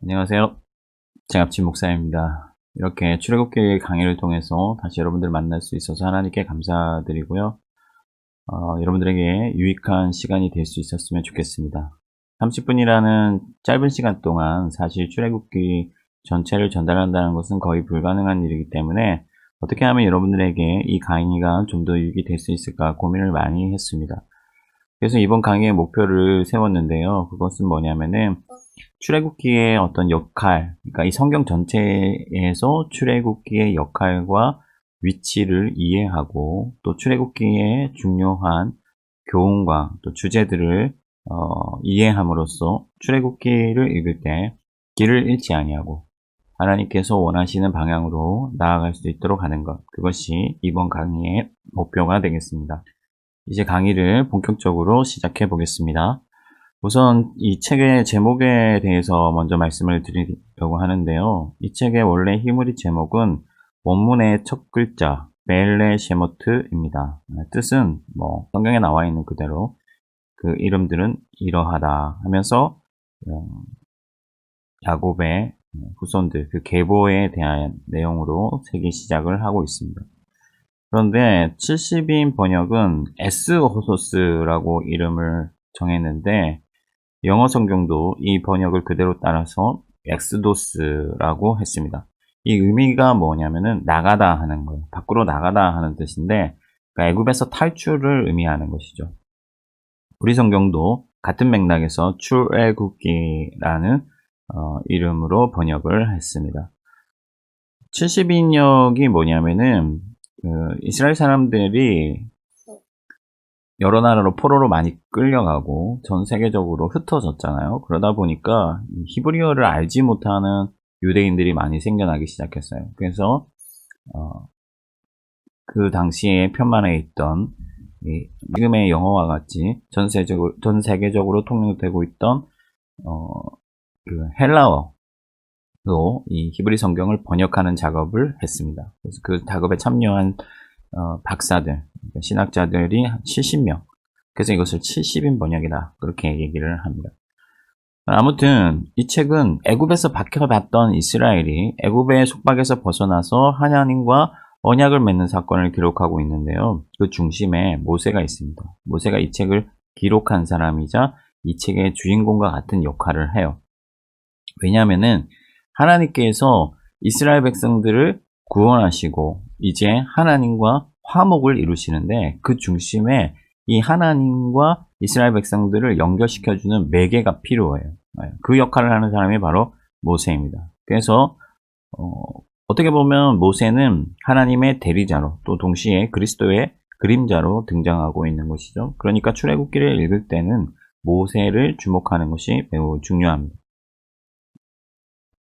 안녕하세요. 장합진 목사입니다. 이렇게 출애굽기 강의를 통해서 다시 여러분들 만날 수 있어서 하나님께 감사드리고요. 여러분들에게 유익한 시간이 될 수 있었으면 좋겠습니다. 30분이라는 짧은 시간 동안 사실 출애굽기 전체를 전달한다는 것은 거의 불가능한 일이기 때문에 어떻게 하면 여러분들에게 이 강의가 좀 더 유익이 될 수 있을까 고민을 많이 했습니다. 그래서 이번 강의의 목표를 세웠는데요. 그것은 뭐냐면은 출애굽기의 어떤 역할, 그러니까 이 성경 전체에서 출애굽기의 역할과 위치를 이해하고 또 출애굽기의 중요한 교훈과 또 주제들을 이해함으로써 출애굽기를 읽을 때 길을 잃지 아니하고 하나님께서 원하시는 방향으로 나아갈 수 있도록 하는 것, 그것이 이번 강의의 목표가 되겠습니다. 이제 강의를 본격적으로 시작해 보겠습니다. 우선 이 책의 제목에 대해서 먼저 말씀을 드리려고 하는데요. 이 책의 원래 히브리 제목은 원문의 첫 글자 벨레 셰모트입니다. 뜻은 성경에 나와 있는 그대로 그 이름들은 이러하다 하면서 야곱의 후손들 그 계보에 대한 내용으로 책이 시작을 하고 있습니다. 그런데 70인 번역은 에스호소스라고 이름을 정했는데 영어 성경도 이 번역을 그대로 따라서 엑스도스라고 했습니다. 이 의미가 뭐냐면은 나가다 하는 거예요. 밖으로 나가다 하는 뜻인데 그러니까 애굽에서 탈출을 의미하는 것이죠. 우리 성경도 같은 맥락에서 출애굽기라는 이름으로 번역을 했습니다. 70인역이 뭐냐면은 이스라엘 사람들이 여러 나라로 포로로 많이 끌려가고 전 세계적으로 흩어졌잖아요. 그러다 보니까 히브리어를 알지 못하는 유대인들이 많이 생겨나기 시작했어요. 그래서 그 당시에 편만에 있던 지금의 영어와 같이 전 세계적으로 통용되고 있던 그 헬라어로 이 히브리 성경을 번역하는 작업을 했습니다. 그래서 그 작업에 참여한 박사들, 신학자들이 70명. 그래서 이것을 70인 번역이다. 그렇게 얘기를 합니다. 아무튼 이 책은 애굽에서 박혀봤던 이스라엘이 애굽의 속박에서 벗어나서 하나님과 언약을 맺는 사건을 기록하고 있는데요. 그 중심에 모세가 있습니다. 모세가 이 책을 기록한 사람이자 이 책의 주인공과 같은 역할을 해요. 왜냐하면은 하나님께서 이스라엘 백성들을 구원하시고 이제 하나님과 화목을 이루시는데 그 중심에 이 하나님과 이스라엘 백성들을 연결시켜주는 매개가 필요해요. 그 역할을 하는 사람이 바로 모세입니다. 그래서 어떻게 보면 모세는 하나님의 대리자로 또 동시에 그리스도의 그림자로 등장하고 있는 것이죠. 그러니까 출애굽기를 읽을 때는 모세를 주목하는 것이 매우 중요합니다.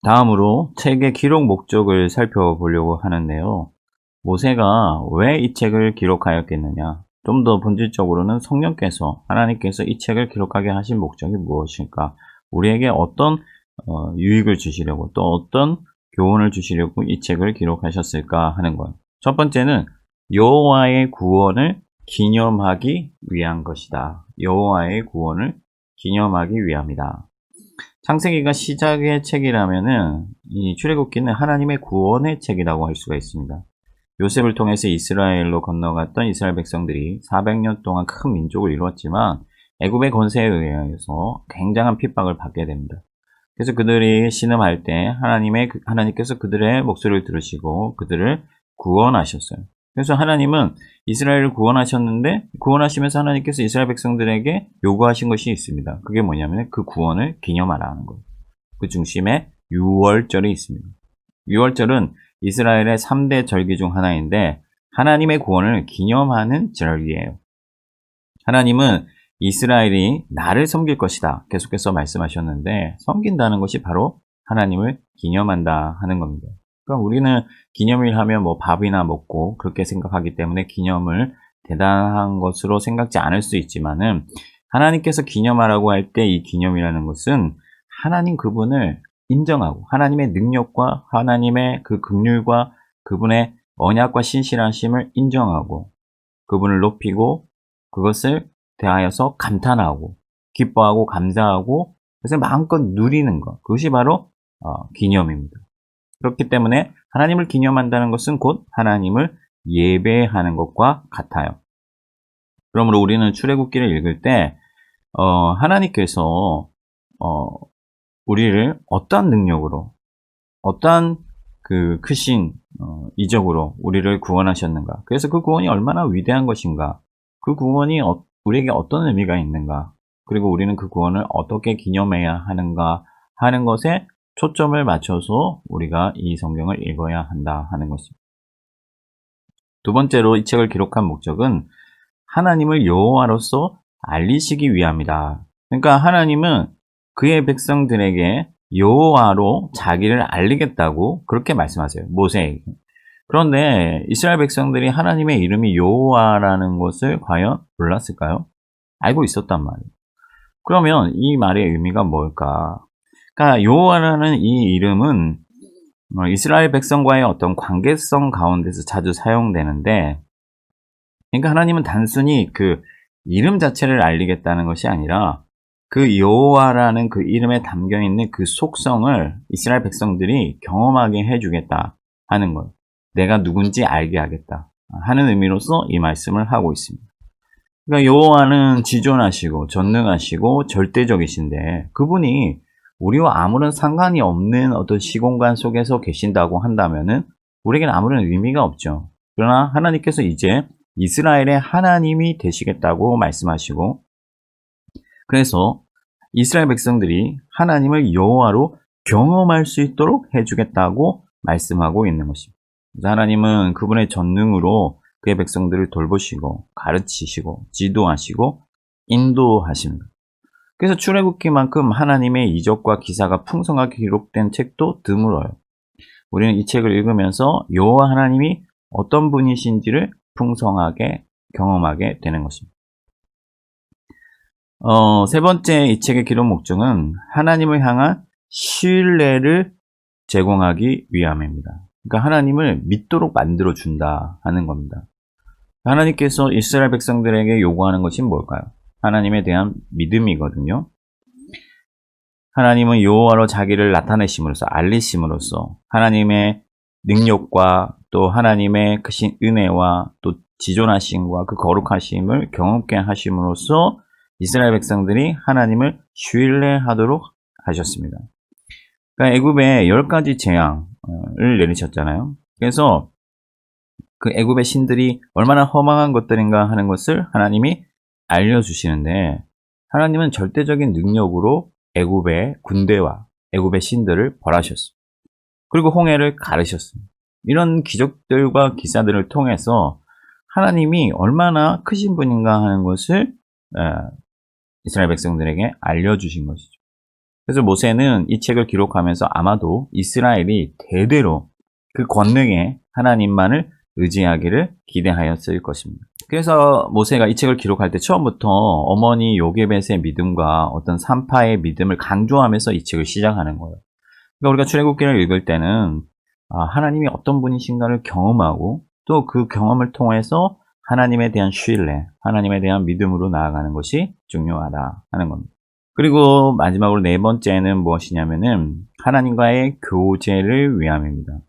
다음으로 책의 기록 목적을 살펴보려고 하는데요. 모세가 왜 이 책을 기록하였겠느냐? 좀 더 본질적으로는 성령께서 하나님께서 이 책을 기록하게 하신 목적이 무엇일까? 우리에게 어떤 유익을 주시려고 또 어떤 교훈을 주시려고 이 책을 기록하셨을까 하는 거예요. 첫 번째는 여호와의 구원을 기념하기 위한 것이다. 여호와의 구원을 기념하기 위함이다. 창세기가 시작의 책이라면은 이 출애굽기는 하나님의 구원의 책이라고 할 수가 있습니다. 요셉을 통해서 이스라엘로 건너갔던 이스라엘 백성들이 400년 동안 큰 민족을 이루었지만 애굽의 권세에 의해서 굉장한 핍박을 받게 됩니다. 그래서 그들이 신음할 때 하나님께서 그들의 목소리를 들으시고 그들을 구원하셨어요. 그래서 하나님은 이스라엘을 구원하셨는데 구원하시면서 하나님께서 이스라엘 백성들에게 요구하신 것이 있습니다. 그게 뭐냐면 그 구원을 기념하라는 거예요. 그 중심에 유월절이 있습니다. 유월절은 이스라엘의 3대 절기 중 하나인데 하나님의 구원을 기념하는 절기예요. 하나님은 이스라엘이 나를 섬길 것이다 계속해서 말씀하셨는데 섬긴다는 것이 바로 하나님을 기념한다 하는 겁니다. 그럼 우리는 기념일 하면 밥이나 먹고 그렇게 생각하기 때문에 기념을 대단한 것으로 생각지 않을 수 있지만은 하나님께서 기념하라고 할 때 이 기념이라는 것은 하나님 그분을 인정하고 하나님의 능력과 하나님의 그 긍휼과 그분의 언약과 신실하심을 인정하고 그분을 높이고 그것을 대하여서 감탄하고 기뻐하고 감사하고 그래서 마음껏 누리는 것, 그것이 바로 기념입니다. 그렇기 때문에 하나님을 기념한다는 것은 곧 하나님을 예배하는 것과 같아요. 그러므로 우리는 출애굽기를 읽을 때 하나님께서 우리를 어떠한 능력으로, 어떠한 그 크신 이적으로 우리를 구원하셨는가, 그래서 그 구원이 얼마나 위대한 것인가, 그 구원이 우리에게 어떤 의미가 있는가, 그리고 우리는 그 구원을 어떻게 기념해야 하는가 하는 것에 초점을 맞춰서 우리가 이 성경을 읽어야 한다 하는 것입니다. 두 번째로 이 책을 기록한 목적은 하나님을 여호와로서 알리시기 위함이다. 그러니까 하나님은 그의 백성들에게 여호와로 자기를 알리겠다고 그렇게 말씀하세요. 모세에게. 그런데 이스라엘 백성들이 하나님의 이름이 여호와라는 것을 과연 몰랐을까요? 알고 있었단 말이에요. 그러면 이 말의 의미가 뭘까? 그러니까 여호와라는 이 이름은 이스라엘 백성과의 어떤 관계성 가운데서 자주 사용되는데, 그러니까 하나님은 단순히 그 이름 자체를 알리겠다는 것이 아니라 그 여호와라는 그 이름에 담겨 있는 그 속성을 이스라엘 백성들이 경험하게 해주겠다 하는 것, 내가 누군지 알게 하겠다 하는 의미로서 이 말씀을 하고 있습니다. 그러니까 여호와는 지존하시고 전능하시고 절대적이신데, 그분이 우리와 아무런 상관이 없는 어떤 시공간 속에서 계신다고 한다면은 우리에게는 아무런 의미가 없죠. 그러나 하나님께서 이제 이스라엘의 하나님이 되시겠다고 말씀하시고, 그래서 이스라엘 백성들이 하나님을 여호와로 경험할 수 있도록 해주겠다고 말씀하고 있는 것입니다. 그래서 하나님은 그분의 전능으로 그의 백성들을 돌보시고 가르치시고 지도하시고 인도하십니다. 그래서 출애굽기만큼 하나님의 이적과 기사가 풍성하게 기록된 책도 드물어요. 우리는 이 책을 읽으면서 여호와 하나님이 어떤 분이신지를 풍성하게 경험하게 되는 것입니다. 세 번째 이 책의 기록 목적은 하나님을 향한 신뢰를 제공하기 위함입니다. 그러니까 하나님을 믿도록 만들어 준다 하는 겁니다. 하나님께서 이스라엘 백성들에게 요구하는 것이 뭘까요? 하나님에 대한 믿음이거든요. 하나님은 여호와로 자기를 나타내심으로써, 알리심으로써 하나님의 능력과 또 하나님의 크신 은혜와 또 지존하심과 그 거룩하심을 경험케 하심으로써 이스라엘 백성들이 하나님을 신뢰하도록 하셨습니다. 그러니까 애굽에 10가지 재앙을 내리셨잖아요. 그래서 그 애굽의 신들이 얼마나 허망한 것들인가 하는 것을 하나님이 알려주시는데, 하나님은 절대적인 능력으로 애굽의 군대와 애굽의 신들을 벌하셨습니다. 그리고 홍해를 가르셨습니다. 이런 기적들과 기사들을 통해서 하나님이 얼마나 크신 분인가 하는 것을 이스라엘 백성들에게 알려주신 것이죠. 그래서 모세는 이 책을 기록하면서 아마도 이스라엘이 대대로 그 권능의 하나님만을 의지하기를 기대하였을 것입니다. 그래서 모세가 이 책을 기록할 때 처음부터 어머니 요게벳의 믿음과 어떤 산파의 믿음을 강조하면서 이 책을 시작하는 거예요. 그러니까 우리가 출애굽기를 읽을 때는 하나님이 어떤 분이신가를 경험하고 또 그 경험을 통해서 하나님에 대한 신뢰, 하나님에 대한 믿음으로 나아가는 것이 중요하다 하는 겁니다. 그리고 마지막으로 네 번째는 무엇이냐면은 하나님과의 교제를 위함입니다.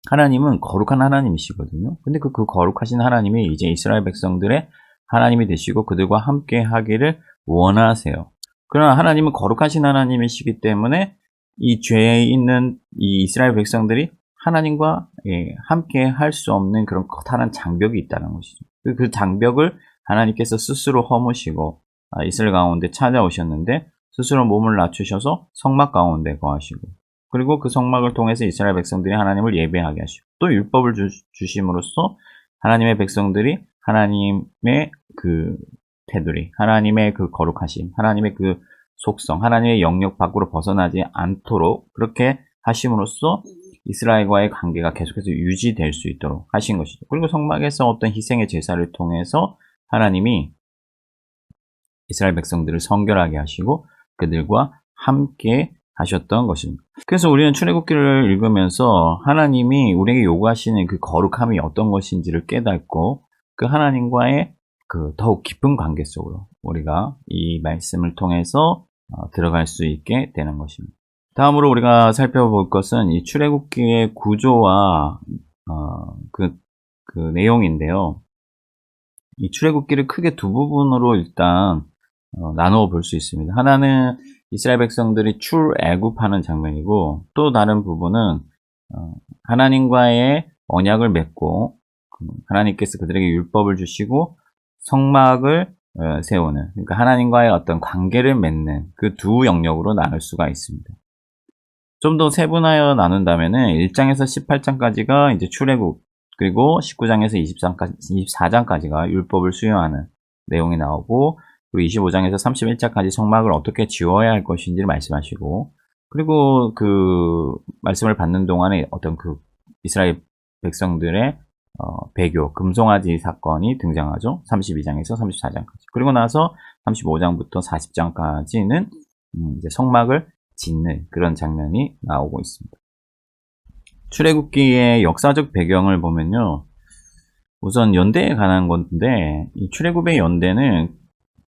하나님은 거룩한 하나님이시거든요. 근데 그 거룩하신 하나님이 이제 이스라엘 백성들의 하나님이 되시고 그들과 함께 하기를 원하세요. 그러나 하나님은 거룩하신 하나님이시기 때문에 이 죄에 있는 이 이스라엘 백성들이 하나님과 함께 할 수 없는 그런 커다란 장벽이 있다는 것이죠. 그 장벽을 하나님께서 스스로 허무시고 이스라엘 가운데 찾아오셨는데 스스로 몸을 낮추셔서 성막 가운데 거하시고, 그리고 그 성막을 통해서 이스라엘 백성들이 하나님을 예배하게 하시고, 또 율법을 주심으로써 하나님의 백성들이 하나님의 그 테두리, 하나님의 그 거룩하심, 하나님의 그 속성, 하나님의 영역 밖으로 벗어나지 않도록 그렇게 하심으로써 이스라엘과의 관계가 계속해서 유지될 수 있도록 하신 것이죠. 그리고 성막에서 어떤 희생의 제사를 통해서 하나님이 이스라엘 백성들을 성결하게 하시고 그들과 함께 하셨던 것입니다. 그래서 우리는 출애굽기를 읽으면서 하나님이 우리에게 요구하시는 그 거룩함이 어떤 것인지를 깨닫고 그 하나님과의 그 더욱 깊은 관계 속으로 우리가 이 말씀을 통해서 들어갈 수 있게 되는 것입니다. 다음으로 우리가 살펴볼 것은 이 출애굽기의 구조와 그 내용인데요. 이 출애굽기를 크게 두 부분으로 일단 나누어 볼 수 있습니다. 하나는 이스라엘 백성들이 출애굽하는 장면이고, 또 다른 부분은 하나님과의 언약을 맺고 하나님께서 그들에게 율법을 주시고 성막을 세우는, 그러니까 하나님과의 어떤 관계를 맺는 그 두 영역으로 나눌 수가 있습니다. 좀 더 세분하여 나눈다면은 1장에서 18장까지가 이제 출애굽, 그리고 19장에서 24장까지가 율법을 수용하는 내용이 나오고, 그리고 25장에서 31장까지 성막을 어떻게 지어야 할 것인지를 말씀하시고, 그리고 그 말씀을 받는 동안에 어떤 그 이스라엘 백성들의 배교, 금송아지 사건이 등장하죠. 32장에서 34장까지. 그리고 나서 35장부터 40장까지는 이제 성막을 짓는 그런 장면이 나오고 있습니다. 출애굽기의 역사적 배경을 보면요, 우선 연대에 관한 건데, 이 출애굽의 연대는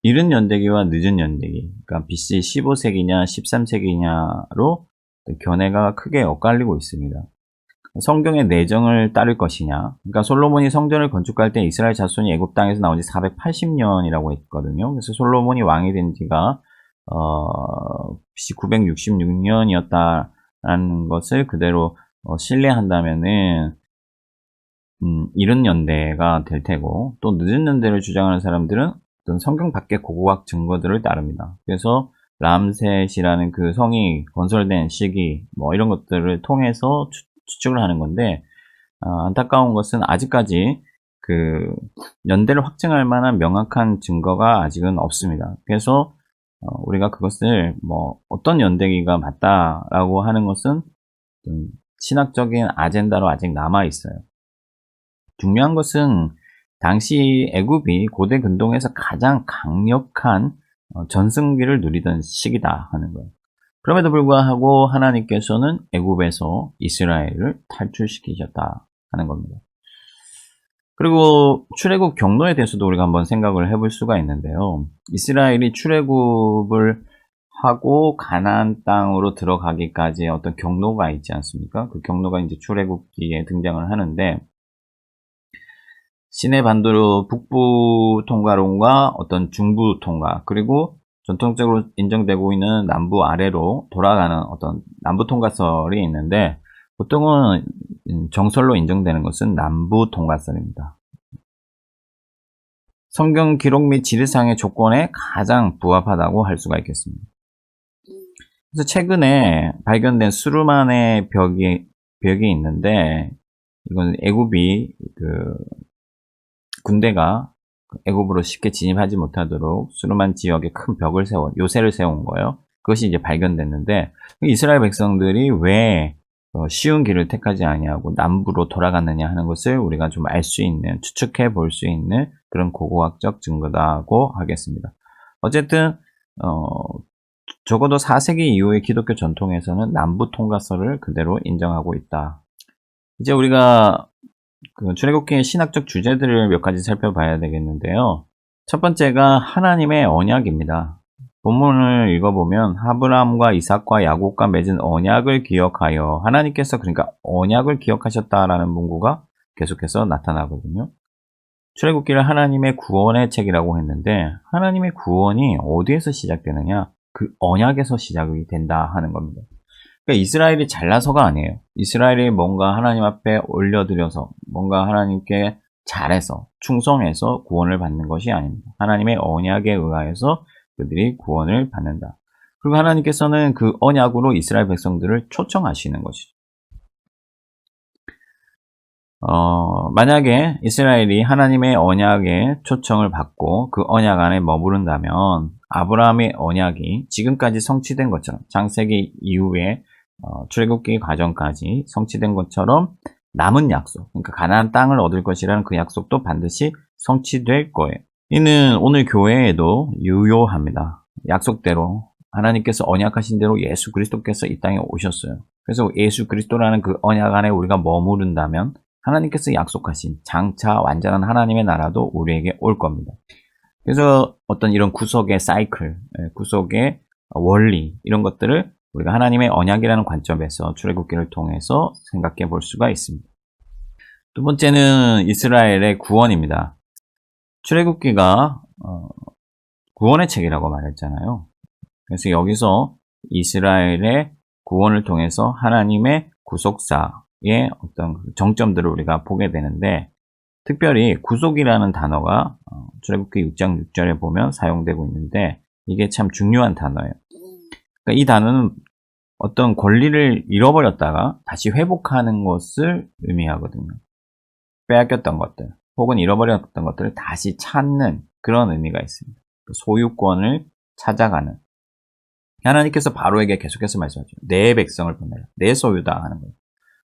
이른 연대기와 늦은 연대기, 그러니까 BC 15세기냐 13세기냐로 견해가 크게 엇갈리고 있습니다. 성경의 내정을 따를 것이냐, 그러니까 솔로몬이 성전을 건축할 때 이스라엘 자손이 애굽 땅에서 나온 지 480년이라고 했거든요. 그래서 솔로몬이 왕이 된 지가 BC 966년이었다라는 것을 그대로 신뢰한다면은 이른 연대가 될 테고, 또 늦은 연대를 주장하는 사람들은 어떤 성경 밖의 고고학 증거들을 따릅니다. 그래서 람셋이라는 그 성이 건설된 시기 이런 것들을 통해서 추측을 하는 건데, 안타까운 것은 아직까지 그 연대를 확증할 만한 명확한 증거가 아직은 없습니다. 그래서 우리가 그것을 어떤 연대기가 맞다라고 하는 것은 신학적인 아젠다로 아직 남아 있어요. 중요한 것은 당시 애굽이 고대 근동에서 가장 강력한 전승기를 누리던 시기다 하는 거예요. 그럼에도 불구하고 하나님께서는 애굽에서 이스라엘을 탈출시키셨다 하는 겁니다. 그리고 출애굽 경로에 대해서도 우리가 한번 생각을 해볼 수가 있는데요. 이스라엘이 출애굽을 하고 가나안 땅으로 들어가기까지의 어떤 경로가 있지 않습니까? 그 경로가 이제 출애굽기에 등장을 하는데, 시내 반도로 북부 통과론과 어떤 중부 통과, 그리고 전통적으로 인정되고 있는 남부 아래로 돌아가는 어떤 남부 통과설이 있는데, 보통은 정설로 인정되는 것은 남부 통과설입니다. 성경 기록 및 지리상의 조건에 가장 부합하다고 할 수가 있겠습니다. 그래서 최근에 발견된 수르만의 벽이 있는데, 이건 애굽이 군대가 애굽으로 쉽게 진입하지 못하도록 수르만 지역에 큰 벽을 요새를 세운 거예요. 그것이 이제 발견됐는데, 이스라엘 백성들이 왜 쉬운 길을 택하지 아니하고 남부로 돌아갔느냐 하는 것을 우리가 좀 알 수 있는, 추측해 볼 수 있는 그런 고고학적 증거다고 하겠습니다. 어쨌든 적어도 4세기 이후의 기독교 전통에서는 남부 통과설을 그대로 인정하고 있다. 이제 우리가 출애굽기의 신학적 주제들을 몇 가지 살펴봐야 되겠는데요. 첫 번째가 하나님의 언약입니다. 본문을 읽어보면 아브라함과 이삭과 야곱과 맺은 언약을 기억하여, 하나님께서 그러니까 언약을 기억하셨다라는 문구가 계속해서 나타나거든요. 출애굽기를 하나님의 구원의 책이라고 했는데, 하나님의 구원이 어디에서 시작되느냐? 그 언약에서 시작이 된다 하는 겁니다. 그러니까 이스라엘이 잘나서가 아니에요. 이스라엘이 뭔가 하나님 앞에 올려드려서, 뭔가 하나님께 잘해서, 충성해서 구원을 받는 것이 아닙니다. 하나님의 언약에 의하여서 그들이 구원을 받는다. 그리고 하나님께서는 그 언약으로 이스라엘 백성들을 초청하시는 것이죠. 만약에 이스라엘이 하나님의 언약에 초청을 받고 그 언약 안에 머무른다면, 아브라함의 언약이 지금까지 성취된 것처럼, 창세기 이후에 출애굽기 과정까지 성취된 것처럼 남은 약속, 그러니까 가나안 땅을 얻을 것이라는 그 약속도 반드시 성취될 거예요. 이는 오늘 교회에도 유효합니다. 약속대로 하나님께서 언약하신 대로 예수 그리스도께서 이 땅에 오셨어요. 그래서 예수 그리스도라는 그 언약 안에 우리가 머무른다면 하나님께서 약속하신 장차 완전한 하나님의 나라도 우리에게 올 겁니다. 그래서 어떤 이런 구속의 사이클, 구속의 원리, 이런 것들을 우리가 하나님의 언약이라는 관점에서 출애굽기를 통해서 생각해 볼 수가 있습니다. 두 번째는 이스라엘의 구원입니다. 출애굽기가 구원의 책이라고 말했잖아요. 그래서 여기서 이스라엘의 구원을 통해서 하나님의 구속사의 어떤 정점들을 우리가 보게 되는데, 특별히 구속이라는 단어가 출애굽기 6장 6절에 보면 사용되고 있는데, 이게 참 중요한 단어예요. 그러니까 이 단어는 어떤 권리를 잃어버렸다가 다시 회복하는 것을 의미하거든요. 빼앗겼던 것들 혹은 잃어버렸던 것들을 다시 찾는 그런 의미가 있습니다. 소유권을 찾아가는. 하나님께서 바로에게 계속해서 말씀하죠. 내 백성을 보내라. 내 소유다 하는 거예요.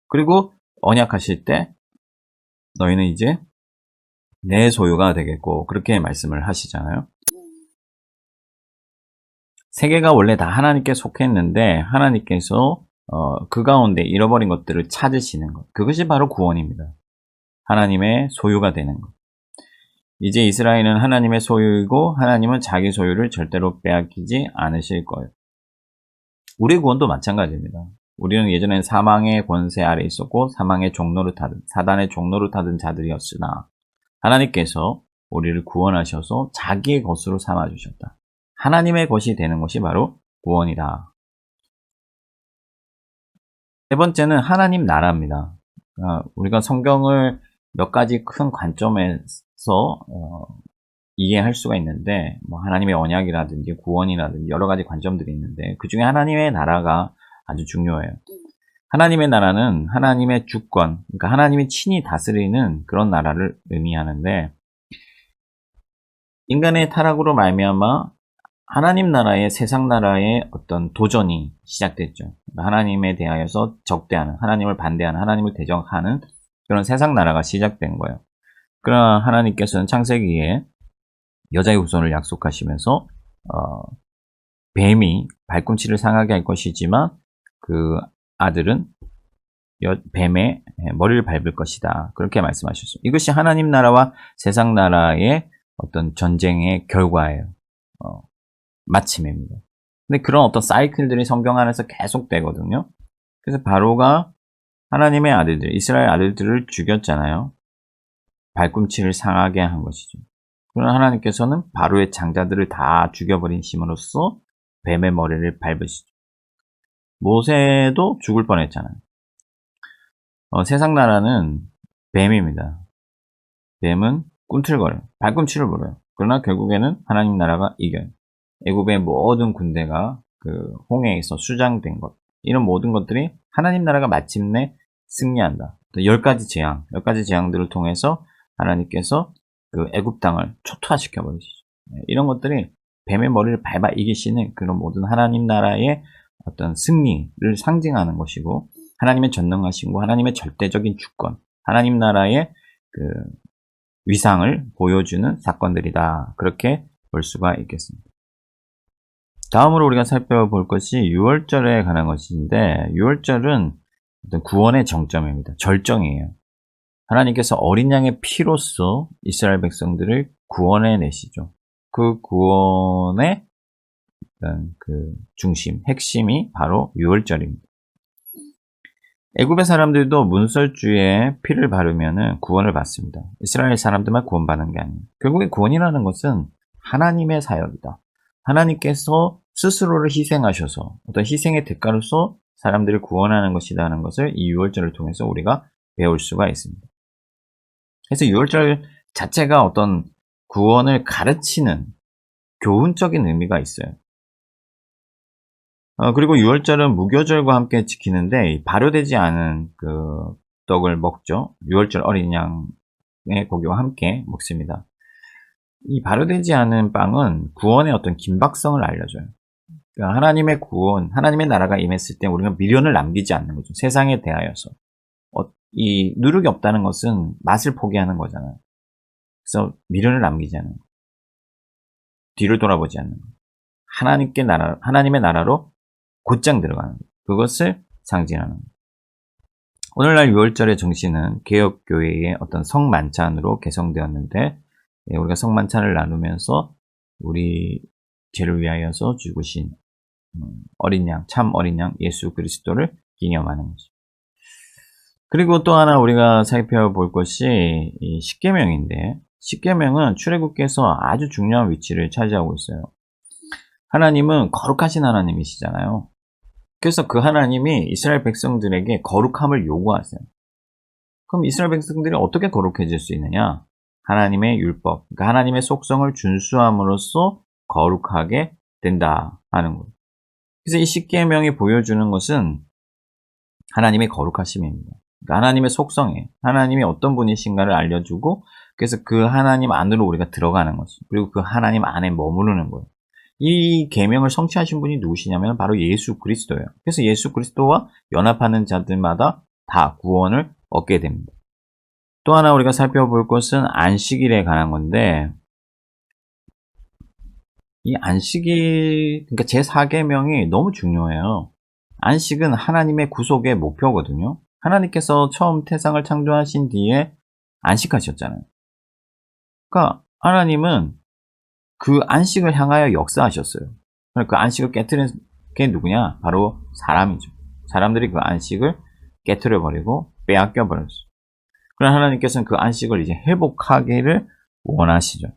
그리고 언약하실 때 너희는 이제 내 소유가 되겠고, 그렇게 말씀을 하시잖아요. 세계가 원래 다 하나님께 속했는데 하나님께서 그 가운데 잃어버린 것들을 찾으시는 것, 그것이 바로 구원입니다. 하나님의 소유가 되는 것. 이제 이스라엘은 하나님의 소유이고 하나님은 자기 소유를 절대로 빼앗기지 않으실 거예요. 우리의 구원도 마찬가지입니다. 우리는 예전엔 사망의 권세 아래 있었고 사망의 종노릇하던, 사단의 종노릇하던 자들이었으나 하나님께서 우리를 구원하셔서 자기의 것으로 삼아주셨다. 하나님의 것이 되는 것이 바로 구원이다. 세 번째는 하나님 나라입니다. 우리가 성경을 몇 가지 큰 관점에서 이해할 수가 있는데, 하나님의 언약이라든지 구원이라든지 여러 가지 관점들이 있는데, 그 중에 하나님의 나라가 아주 중요해요. 하나님의 나라는 하나님의 주권, 그러니까 하나님이 친히 다스리는 그런 나라를 의미하는데, 인간의 타락으로 말미암아 하나님 나라의, 세상 나라의 어떤 도전이 시작됐죠. 하나님에 대하여서 적대하는, 하나님을 반대하는, 하나님을 대적하는 그런 세상 나라가 시작된 거예요. 그러나 하나님께서는 창세기에 여자의 후손을 약속하시면서 뱀이 발꿈치를 상하게 할 것이지만 그 아들은 뱀의 머리를 밟을 것이다. 그렇게 말씀하셨어요. 이것이 하나님 나라와 세상 나라의 어떤 전쟁의 결과예요. 마침입니다. 근데 그런 어떤 사이클들이 성경 안에서 계속 되거든요. 그래서 바로가 하나님의 아들들, 이스라엘 아들들을 죽였잖아요. 발꿈치를 상하게 한 것이죠. 그러나 하나님께서는 바로의 장자들을 다 죽여버린 심으로써 뱀의 머리를 밟으시죠. 모세도 죽을 뻔했잖아요. 세상 나라는 뱀입니다. 뱀은 꿈틀거려요. 발꿈치를 물어요. 그러나 결국에는 하나님 나라가 이겨요. 애굽의 모든 군대가 그 홍해에서 수장된 것, 이런 모든 것들이 하나님 나라가 마침내 승리한다. 또 10가지 재앙들을 통해서 하나님께서 그 애굽 땅을 초토화시켜 버리시죠. 이런 것들이 뱀의 머리를 밟아 이기시는 그런 모든 하나님 나라의 어떤 승리를 상징하는 것이고, 하나님의 전능하심과 하나님의 절대적인 주권, 하나님 나라의 그 위상을 보여주는 사건들이다. 그렇게 볼 수가 있겠습니다. 다음으로 우리가 살펴볼 것이 유월절에 관한 것인데, 유월절은 어떤 구원의 정점입니다. 절정이에요. 하나님께서 어린 양의 피로써 이스라엘 백성들을 구원해 내시죠. 그 구원의 그 중심, 핵심이 바로 유월절입니다. 애굽의 사람들도 문설주에 피를 바르면 구원을 받습니다. 이스라엘 사람들만 구원받는 게 아니에요. 결국에 구원이라는 것은 하나님의 사역이다. 하나님께서 스스로를 희생하셔서 어떤 희생의 대가로서 사람들을 구원하는 것이라는 것을 이 유월절을 통해서 우리가 배울 수가 있습니다. 그래서 유월절 자체가 어떤 구원을 가르치는 교훈적인 의미가 있어요. 그리고 유월절은 무교절과 함께 지키는데 발효되지 않은 그 떡을 먹죠. 유월절 어린 양의 고기와 함께 먹습니다. 이 발효되지 않은 빵은 구원의 어떤 긴박성을 알려줘요. 그러니까 하나님의 구원, 하나님의 나라가 임했을 때 우리가 미련을 남기지 않는 거죠. 세상에 대하여서. 이 누룩이 없다는 것은 맛을 포기하는 거잖아요. 그래서 미련을 남기지 않는 거. 뒤를 돌아보지 않는 거. 하나님의 나라로 곧장 들어가는 거. 그것을 상징하는 거. 오늘날 6월절의 정신은 개혁교회의 어떤 성만찬으로 개성되었는데, 우리가 성만찬을 나누면서 우리 죄를 위하여서 죽으신 어린 양, 참 어린 양 예수 그리스도를 기념하는 거죠. 그리고 또 하나 우리가 살펴볼 것이 이 십계명인데, 십계명은 출애굽기에서 아주 중요한 위치를 차지하고 있어요. 하나님은 거룩하신 하나님이시잖아요. 그래서 그 하나님이 이스라엘 백성들에게 거룩함을 요구하세요. 그럼 이스라엘 백성들이 어떻게 거룩해질 수 있느냐? 하나님의 율법, 그러니까 하나님의 속성을 준수함으로써 거룩하게 된다 하는 거예요. 그래서 이 십계명이 보여주는 것은 하나님의 거룩하심입니다. 그러니까 하나님의 속성에 하나님이 어떤 분이신가를 알려주고, 그래서 그 하나님 안으로 우리가 들어가는 거죠. 그리고 그 하나님 안에 머무르는 거예요. 이 계명을 성취하신 분이 누구시냐면 바로 예수 그리스도예요. 그래서 예수 그리스도와 연합하는 자들마다 다 구원을 얻게 됩니다. 또 하나 우리가 살펴볼 것은 안식일에 관한 건데, 이 안식일, 그러니까 제4계명이 너무 중요해요. 안식은 하나님의 구속의 목표거든요. 하나님께서 처음 태상을 창조하신 뒤에 안식하셨잖아요. 그러니까 하나님은 그 안식을 향하여 역사하셨어요. 그 안식을 깨트린 게 누구냐? 바로 사람이죠. 사람들이 그 안식을 깨트려버리고 빼앗겨버렸어요. 그러나 하나님께서는 그 안식을 이제 회복하기를 원하시죠.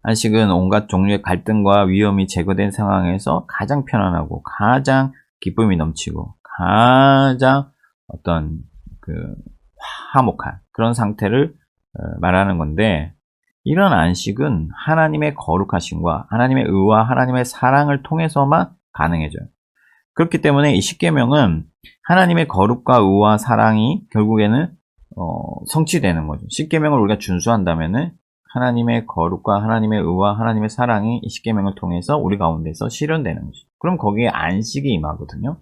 안식은 온갖 종류의 갈등과 위험이 제거된 상황에서 가장 편안하고 가장 기쁨이 넘치고 가장 어떤 그 화목한 그런 상태를 말하는 건데, 이런 안식은 하나님의 거룩하심과 하나님의 의와 하나님의 사랑을 통해서만 가능해져요. 그렇기 때문에 이 십계명은 하나님의 거룩과 의와 사랑이 결국에는 성취되는 거죠. 십계명을 우리가 준수한다면은 하나님의 거룩과 하나님의 의와 하나님의 사랑이 이 십계명을 통해서 우리 가운데서 실현되는 거죠. 그럼 거기에 안식이 임하거든요.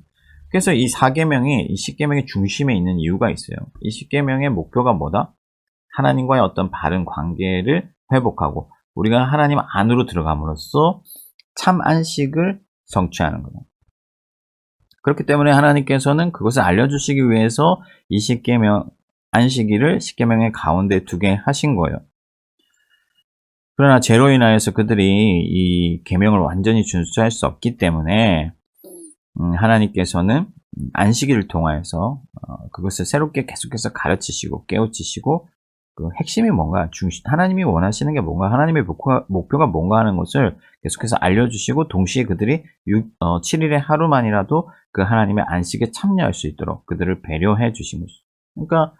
그래서 이 4계명이 이 십계명의 중심에 있는 이유가 있어요. 이 십계명의 목표가 뭐다? 하나님과의 어떤 바른 관계를 회복하고 우리가 하나님 안으로 들어감으로써 참 안식을 성취하는 거예요. 그렇기 때문에 하나님께서는 그것을 알려주시기 위해서 이 십계명 안식일을 십계명의 가운데 두게 하신 거예요. 그러나 죄로 인하여서 그들이 이 계명을 완전히 준수할 수 없기 때문에 하나님께서는 안식일을 통하여서 그것을 새롭게 계속해서 가르치시고 깨우치시고, 그 핵심이 뭔가, 하나님이 원하시는 게 뭔가, 하나님의 목표가 뭔가 하는 것을 계속해서 알려주시고, 동시에 그들이 7일의 하루만이라도 그 하나님의 안식에 참여할 수 있도록 그들을 배려해 주신 것이죠. 그러니까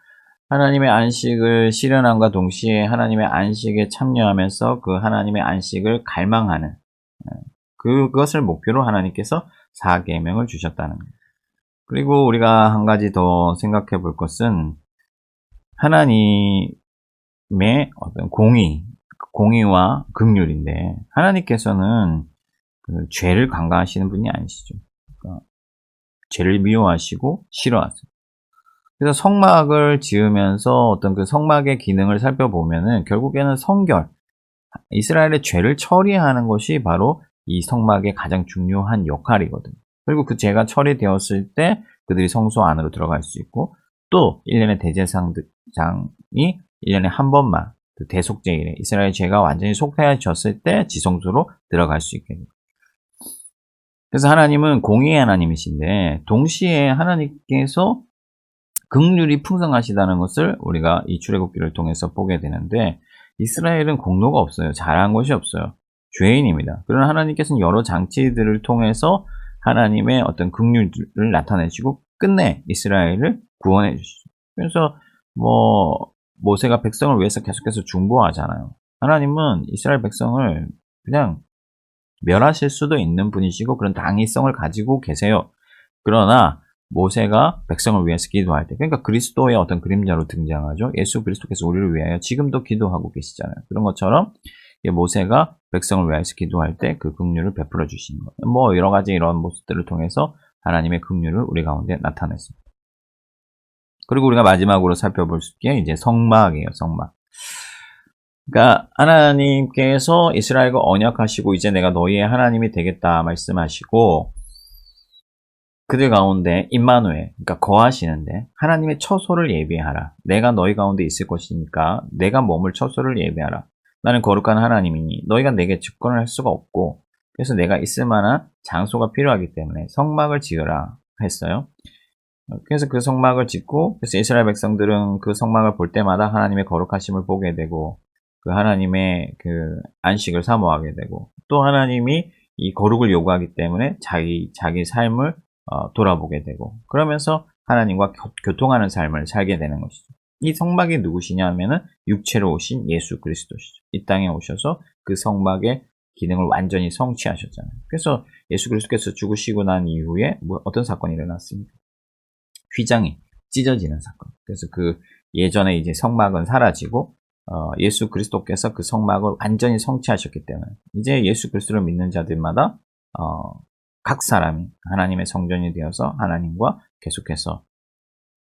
하나님의 안식을 실현함과 동시에 하나님의 안식에 참여하면서 그 하나님의 안식을 갈망하는, 그것을 목표로 하나님께서 4계명을 주셨다는 거예요. 그리고 우리가 한 가지 더 생각해 볼 것은 하나님의 어떤 공의와 긍휼인데, 하나님께서는 그 죄를 간과하시는 분이 아니시죠. 그러니까 죄를 미워하시고 싫어하세요. 그래서 성막을 지으면서 어떤 그 성막의 기능을 살펴보면은 결국에는 성결, 이스라엘의 죄를 처리하는 것이 바로 이 성막의 가장 중요한 역할이거든요. 그리고 그 죄가 처리되었을 때 그들이 성소 안으로 들어갈 수 있고, 또 1년의 대제사장이 1년에 한 번만 그 대속죄일에 이스라엘 죄가 완전히 속해졌을 때 지성소로 들어갈 수 있게 됩니다. 그래서 하나님은 공의의 하나님이신데, 동시에 하나님께서 긍휼이 풍성하시다는 것을 우리가 이 출애굽기를 통해서 보게 되는데, 이스라엘은 공로가 없어요. 잘한 것이 없어요. 죄인입니다. 그러나 하나님께서는 여러 장치들을 통해서 하나님의 어떤 긍휼을 나타내시고 끝내 이스라엘을 구원해 주시죠. 그래서 모세가 백성을 위해서 계속해서 중보하잖아요. 하나님은 이스라엘 백성을 그냥 멸하실 수도 있는 분이시고 그런 당위성을 가지고 계세요. 그러나 모세가 백성을 위해서 기도할 때, 그러니까 그리스도의 어떤 그림자로 등장하죠. 예수 그리스도께서 우리를 위하여 지금도 기도하고 계시잖아요. 그런 것처럼 모세가 백성을 위해서 기도할 때 그 긍휼을 베풀어 주시는 거예요. 여러 가지 이런 모습들을 통해서 하나님의 긍휼을 우리 가운데 나타냈습니다. 그리고 우리가 마지막으로 살펴볼 게 이제 성막이에요. 성막. 그러니까 하나님께서 이스라엘과 언약하시고 이제 내가 너희의 하나님이 되겠다 말씀하시고, 그들 가운데 임마누엘, 그러니까 거하시는데 하나님의 처소를 예비하라. 내가 너희 가운데 있을 것이니까 내가 머물 처소를 예비하라. 나는 거룩한 하나님이니 너희가 내게 집권을 할 수가 없고, 그래서 내가 있을 만한 장소가 필요하기 때문에 성막을 지으라 했어요. 그래서 그 성막을 짓고, 그래서 이스라엘 백성들은 그 성막을 볼 때마다 하나님의 거룩하심을 보게 되고, 그 하나님의 그 안식을 사모하게 되고, 또 하나님이 이 거룩을 요구하기 때문에 자기 삶을 돌아보게 되고, 그러면서 하나님과 교통하는 삶을 살게 되는 것이죠. 이 성막이 누구시냐 하면은 육체로 오신 예수 그리스도시죠. 이 땅에 오셔서 그 성막의 기능을 완전히 성취하셨잖아요. 그래서 예수 그리스도께서 죽으시고 난 이후에 어떤 사건이 일어났습니까? 휘장이 찢어지는 사건. 그래서 그 예전에 이제 성막은 사라지고 예수 그리스도께서 그 성막을 완전히 성취하셨기 때문에 이제 예수 그리스도를 믿는 자들마다 각 사람이 하나님의 성전이 되어서 하나님과 계속해서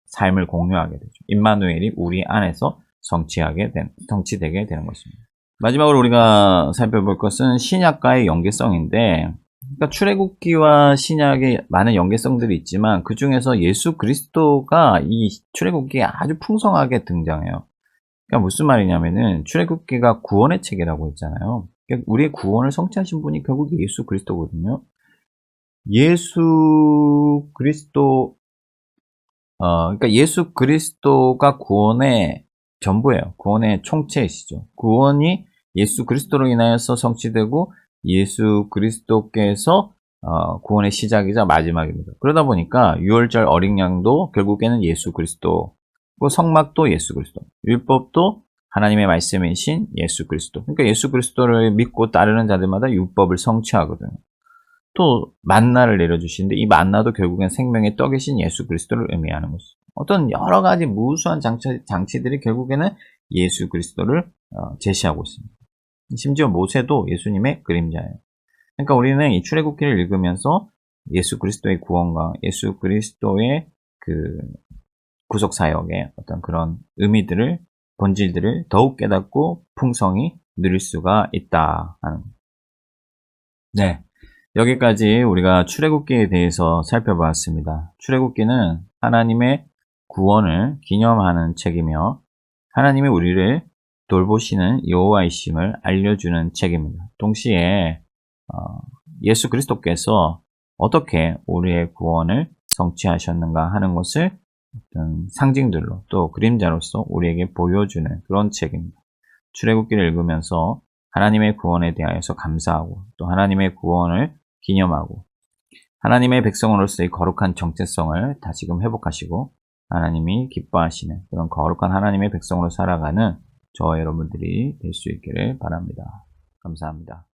삶을 공유하게 되죠. 임마누엘이 우리 안에서 성취되게 되는 것입니다. 마지막으로 우리가 살펴볼 것은 신약과의 연계성인데, 그러니까 출애굽기와 신약에 많은 연계성들이 있지만 그 중에서 예수 그리스도가 이 출애굽기에 아주 풍성하게 등장해요. 그러니까 무슨 말이냐면은 출애굽기가 구원의 책이라고 했잖아요. 그러니까 우리의 구원을 성취하신 분이 결국 예수 그리스도거든요. 예수 그리스도 그러니까 예수 그리스도가 구원의 전부예요. 구원의 총체이시죠. 구원이 예수 그리스도로 인하여서 성취되고 예수 그리스도께서 구원의 시작이자 마지막입니다. 그러다 보니까 유월절 어린 양도 결국에는 예수 그리스도, 성막도 예수 그리스도, 율법도 하나님의 말씀이신 예수 그리스도. 그러니까 예수 그리스도를 믿고 따르는 자들마다 율법을 성취하거든요. 또 만나를 내려주시는데 이 만나도 결국엔 생명의 떡이신 예수 그리스도를 의미하는 것이죠. 어떤 여러 가지 무수한 장치들이 결국에는 예수 그리스도를 제시하고 있습니다. 심지어 모세도 예수님의 그림자예요. 그러니까 우리는 이 출애굽기를 읽으면서 예수 그리스도의 구원과 예수 그리스도의 그 구속 사역의 어떤 그런 의미들을, 본질들을 더욱 깨닫고 풍성히 누릴 수가 있다 하는. 네. 여기까지 우리가 출애굽기에 대해서 살펴보았습니다. 출애굽기는 하나님의 구원을 기념하는 책이며 하나님이 우리를 돌보시는 여호와이심을 알려주는 책입니다. 동시에 예수 그리스도께서 어떻게 우리의 구원을 성취하셨는가 하는 것을 어떤 상징들로 또 그림자로서 우리에게 보여주는 그런 책입니다. 출애굽기를 읽으면서 하나님의 구원에 대하여서 감사하고 또 하나님의 구원을 기념하고 하나님의 백성으로서의 거룩한 정체성을 다시금 회복하시고 하나님이 기뻐하시는 그런 거룩한 하나님의 백성으로 살아가는 저와 여러분들이 될 수 있기를 바랍니다. 감사합니다.